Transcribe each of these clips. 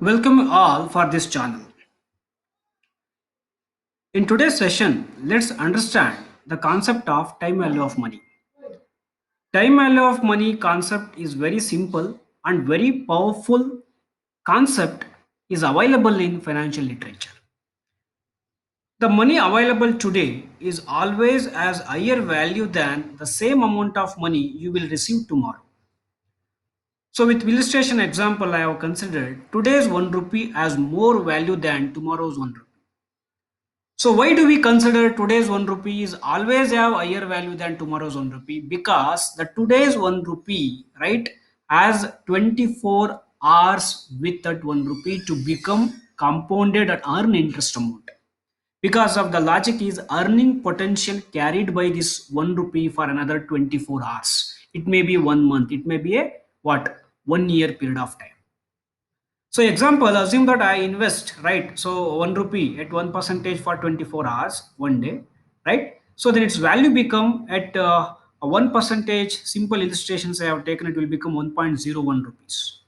Welcome all for this channel. In today's session, let's understand the concept of time value of money. Time value of money concept is very simple and very powerful concept is available in financial literature. The money available today is always as higher value than the same amount of money you will receive tomorrow. So with illustration example, I have considered today's 1 rupee as more value than tomorrow's 1 rupee. So why do we consider today's 1 rupee is always have higher value than tomorrow's 1 rupee? Because the today's 1 rupee, right, has 24 hours with that 1 rupee to become compounded and earn interest amount. Because of the logic is earning potential carried by this 1 rupee for another 24 hours. It may be 1 month, it may be a what? 1 year period of time. So example, assume that I invest, right? So 1 rupee at 1 percentage for 24 hours, 1 day, right? So then its value become at a 1 percentage, simple illustrations I have taken, it will become 1.01 rupees.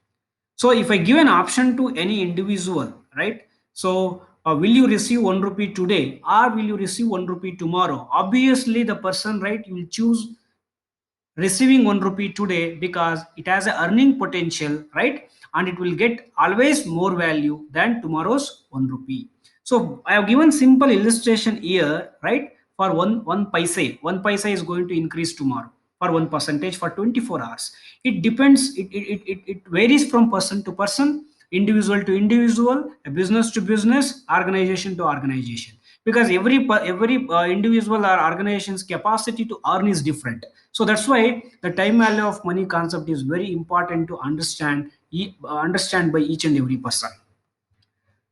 So if I give an option to any individual, right? So will you receive 1 rupee today or will you receive 1 rupee tomorrow? Obviously the person, right, will choose receiving 1 rupee today because it has a earning potential, right, and it will get always more value than tomorrow's 1 rupee. So I have given simple illustration here, right, for one paise is going to increase tomorrow for 1 percentage for 24 hours. It depends, it varies from person to person, individual to individual, business to business, organization to organization, because every individual or organization's capacity to earn is different. So that's why the time value of money concept is very important to understand, understand by each and every person.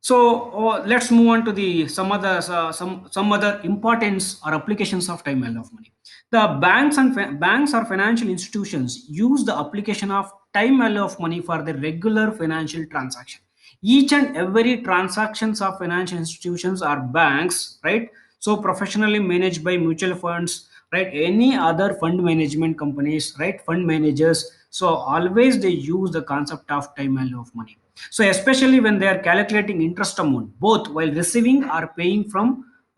So let's move on to the some other importance or applications of time value of money. The banks or financial institutions use the application of time value of money for the regular financial transaction. Each and every transactions of financial institutions are banks, right? So professionally managed by mutual funds, right? Any other fund management companies, right? Fund managers. So always they use the concept of time value of money. So especially when they are calculating interest amount, both while receiving or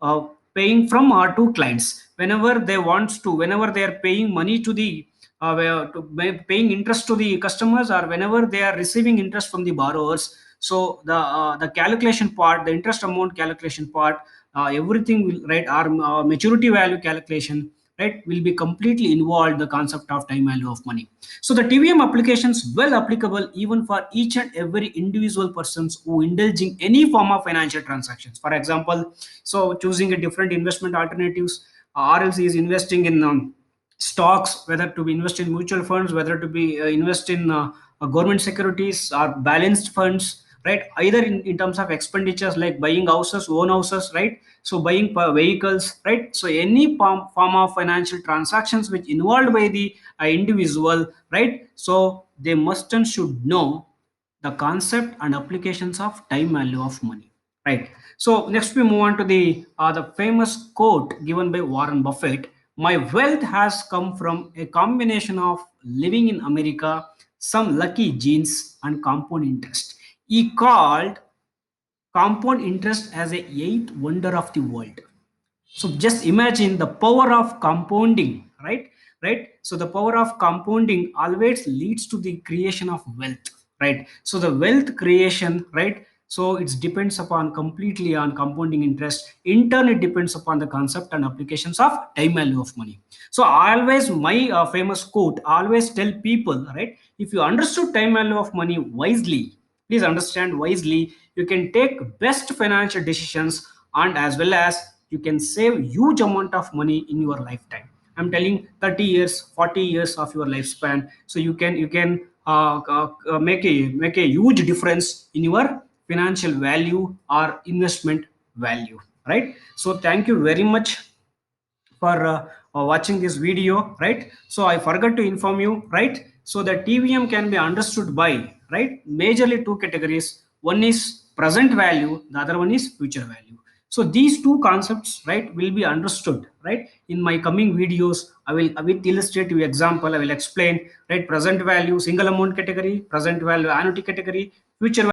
uh, paying from or to clients, whenever they want to, whenever they are paying money to the paying interest to the customers, or whenever they are receiving interest from the borrowers. So the calculation part, the interest amount calculation part, everything will, right, our maturity value calculation, right, will be completely involved the concept of time value of money. So the TVM applications well applicable even for each and every individual persons who indulge in any form of financial transactions. For example, so choosing a different investment alternatives, or else is investing in stocks, whether to be invest in mutual funds, whether to be invest in government securities or balanced funds, right? Either in terms of expenditures like buying houses, own houses, right? So buying vehicles, right? So any form of financial transactions which involved by the individual, right? So they must and should know the concept and applications of time value of money, right? So next we move on to the famous quote given by Warren Buffett: my wealth has come from a combination of living in America, some lucky genes, and compound interest. He called compound interest as a eighth wonder of the world. So just imagine the power of compounding, right? So the power of compounding always leads to the creation of wealth, right? So the wealth creation, right? So it depends upon completely on compounding interest. In turn, it depends upon the concept and applications of time value of money. So I always, my famous quote, I always tell people, right? If you understood time value of money wisely, please understand wisely, you can take best financial decisions, and as well as you can save huge amount of money in your lifetime. I'm telling 30 years, 40 years of your lifespan. So you can make a huge difference in your financial value or investment value, right? So thank you very much for watching this video, right? So I forgot to inform you, right? So the TVM can be understood by, right, majorly two categories. One is present value, the other one is future value. So these two concepts, right, will be understood, right? In my coming videos, I will, with illustrative example, I will explain, right, present value single amount category, present value annuity category, future